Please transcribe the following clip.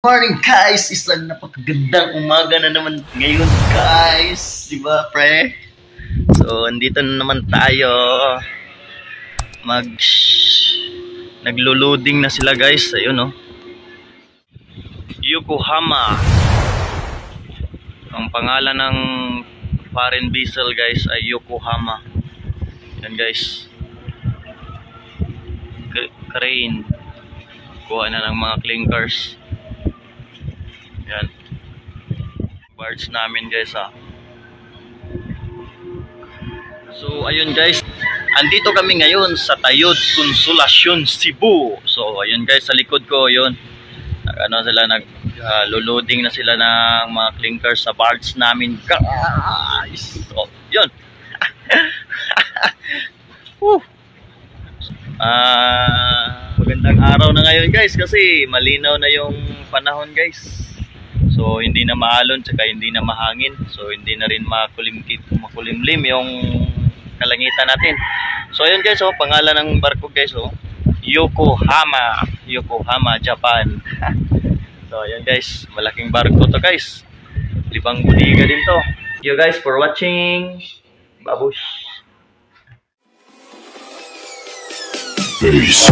Morning guys! Isang napakagandang umaga na naman ngayon guys! Diba pre? So, andito na naman tayo. Naglo-loading na sila guys. Ayun oh. Yokohama. Ang pangalan ng foreign vessel guys ay Yokohama. Yan guys. Crane. Kuha na ng mga clinkers. Yan. Barge namin guys ha. So ayun guys, andito kami ngayon sa Tayud, Consolacion, Cebu. So ayun guys, sa likod ko yun. Nag-loading na sila ng mga clinkers sa barge namin guys. So yun. Magandang araw na ngayon guys kasi malinaw na yung panahon guys. So hindi na maalon tsaka hindi na mahangin. So hindi na rin makulimlim yung kalangitan natin. So ayun guys, oh, pangalan ng barko guys, oh, Yokohama, Japan. So ayun guys, malaking barko to guys. Libang budiga din to. Thank you guys for watching. Babush. Peace.